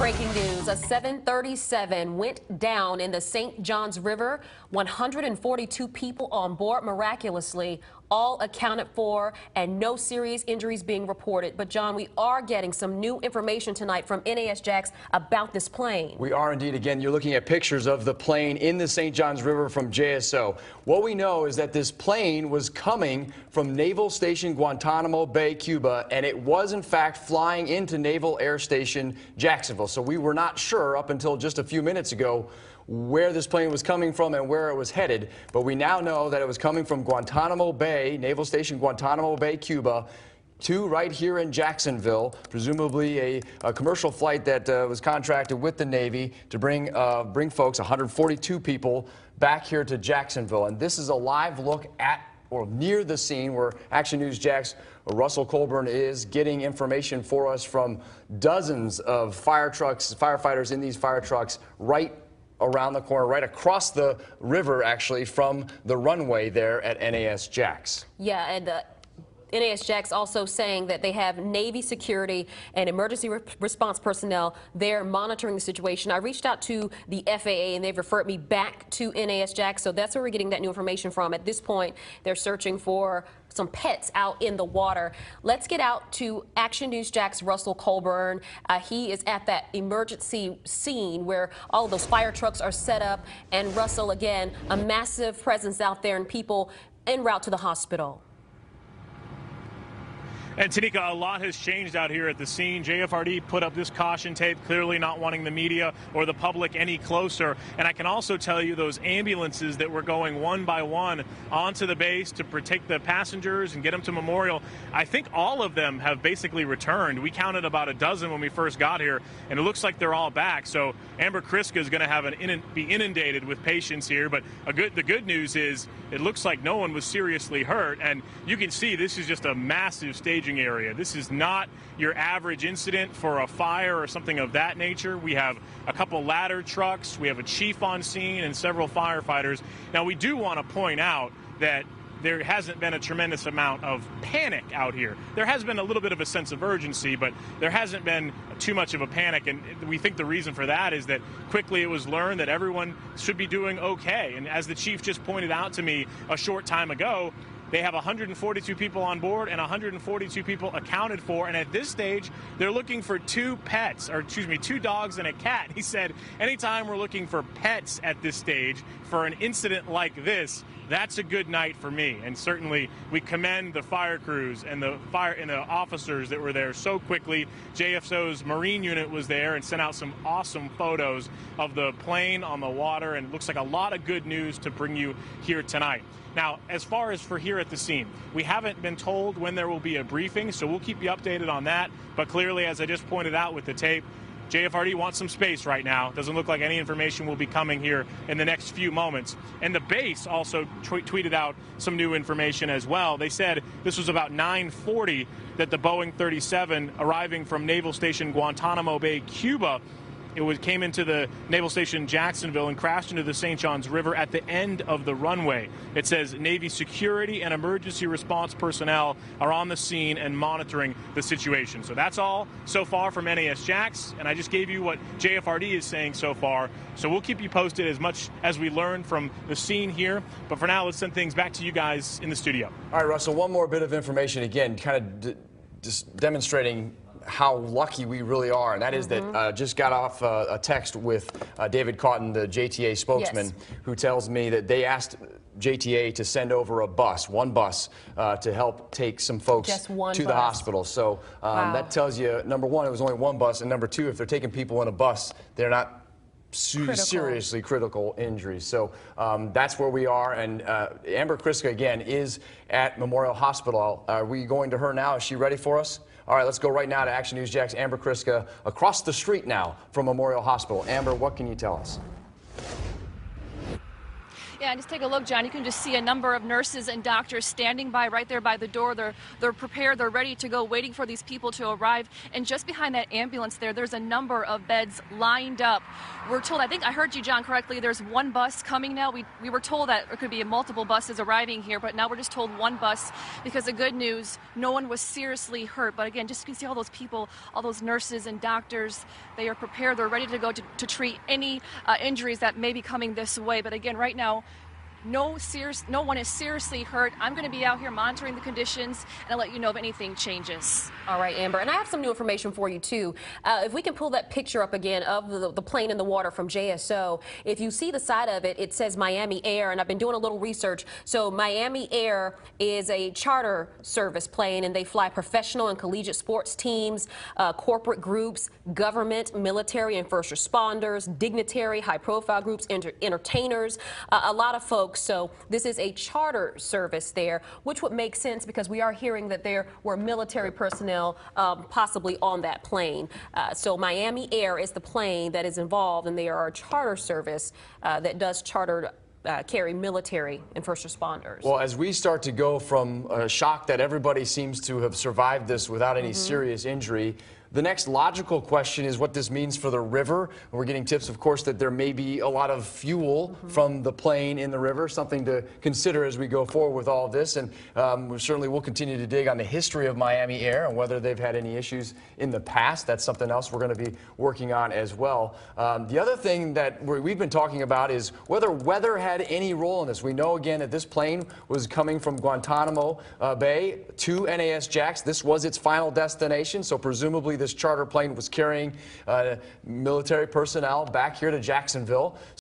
Breaking news, a 737 went down in the St. Johns River. 142 people on board miraculously, all accounted for, and no serious injuries being reported. But John, we are getting some new information tonight from NASJAX about this plane. We are indeed. Again, you're looking at pictures of the plane in the St. Johns River from JSO. What we know is that this plane was coming from Naval Station Guantanamo Bay, Cuba, and it was in fact flying into Naval Air Station Jacksonville. So we were not sure up until just a few minutes ago where this plane was coming from and where it was headed, but we now know that it was coming from Guantanamo Bay, Naval Station Guantanamo Bay, Cuba, to right here in Jacksonville, presumably a commercial flight that was contracted with the Navy to bring folks, 142 people, back here to Jacksonville. And this is a live look at or near the scene where Action News Jax Russell Colburn is getting information for us from dozens of fire trucks, firefighters in these fire trucks right around the corner, right across the river, actually, from the runway there at NASJAX. Yeah, and NASJAX also saying that they have Navy security and emergency response personnel there monitoring the situation. I reached out to the FAA and they've referred me back to NASJAX, so that's where we're getting that new information from. At this point, they're searching for some pets out in the water. Let's get out to Action News Jax Russell Colburn. He is at that emergency scene where all of those fire trucks are set up. And Russell, again, a massive presence out there and people en route to the hospital. And Tanika, a lot has changed out here at the scene. JFRD put up this caution tape, clearly not wanting the media or the public any closer. And I can also tell you those ambulances that were going one by one onto the base to protect the passengers and get them to Memorial, I think all of them have basically returned. We counted about a dozen when we first got here, and it looks like they're all back. So Amber Kriska is going to have be inundated with patients here. But the good news is it looks like no one was seriously hurt. And you can see this is just a massive staging area. This is not your average incident for a fire or something of that nature. We have a couple ladder trucks, we have a chief on scene, and several firefighters. Now, we do want to point out that there hasn't been a tremendous amount of panic out here. There has been a little bit of a sense of urgency, but there hasn't been too much of a panic, and we think the reason for that is that quickly it was learned that everyone should be doing okay. And as the chief just pointed out to me a short time ago, they have 142 people on board and 142 people accounted for. And at this stage, they're looking for two dogs and a cat. He said, anytime we're looking for pets at this stage for an incident like this, that's a good night for me. And certainly we commend the fire crews and the officers that were there so quickly. JSO's Marine unit was there and sent out some awesome photos of the plane on the water, and it looks like a lot of good news to bring you here tonight. Now, as far as for here at the scene, we haven't been told when there will be a briefing, so we'll keep you updated on that. But clearly, as I just pointed out with the tape, JFRD wants some space right now. Doesn't look like any information will be coming here in the next few moments. And the base also tweeted out some new information as well. They said this was about 9:40 that the Boeing 37 arriving from Naval Station Guantanamo Bay, Cuba, came into the Naval Station Jacksonville and crashed into the St. Johns River at the end of the runway. It says Navy security and emergency response personnel are on the scene and monitoring the situation. So that's all so far from NASJAX, and I just gave you what JFRD is saying so far. So we'll keep you posted as much as we learn from the scene here. But for now, let's send things back to you guys in the studio. All right, Russell, one more bit of information, again, kind of just demonstrating how lucky we really are, and that is that just got off a text with David Cotton, the JTA spokesman, who tells me that they asked JTA to send over one bus to help take some folks to the hospital. So that tells you, number one, it was only one bus, and number two, if they're taking people in a bus, they're not seriously critical injuries. So that's where we are, and Amber Kriska, again, is at Memorial Hospital. Are we going to her now? Is she ready for us? All right, let's go right now to Action News Jax Amber Kriska across the street now from Memorial Hospital. Amber, what can you tell us? Yeah, and just take a look, John. You can just see a number of nurses and doctors standing by right there by the door. They're prepared, they're ready to go, waiting for these people to arrive. And just behind that ambulance there's a number of beds lined up. We're told, I think I heard you, John, correctly, there's one bus coming now. We were told that there could be multiple buses arriving here, but now we're just told one bus because the good news, no one was seriously hurt. But again, just you can see all those people, all those nurses and doctors, they are prepared, they're ready to go to treat any injuries that may be coming this way. But again, right now, no one is seriously hurt. I'm going to be out here monitoring the conditions, and I'll let you know if anything changes. All right, Amber. And I have some new information for you, too. If we can pull that picture up again of the plane in the water from JSO, if you see the side of it, it says Miami Air, and I've been doing a little research. So Miami Air is a charter service plane, and they fly professional and collegiate sports teams, corporate groups, government, military, and first responders, dignitary, high-profile groups, entertainers, a lot of folks. So this is a charter service there, which would make sense because we are hearing that there were military personnel possibly on that plane. So Miami Air is the plane that is involved, and they are a charter service that does carry military and first responders. Well, as we start to go from a shock that everybody seems to have survived this without any serious injury, the next logical question is what this means for the river. We're getting tips, of course, that there may be a lot of fuel from the plane in the river, something to consider as we go forward with all of this. And we certainly will continue to dig on the history of Miami Air and whether they've had any issues in the past. That's something else we're going to be working on as well. The other thing that we've been talking about is whether weather had any role in this. We know, again, that this plane was coming from Guantanamo Bay to NAS JAX. This was its final destination, so presumably this charter plane was carrying military personnel back here to Jacksonville.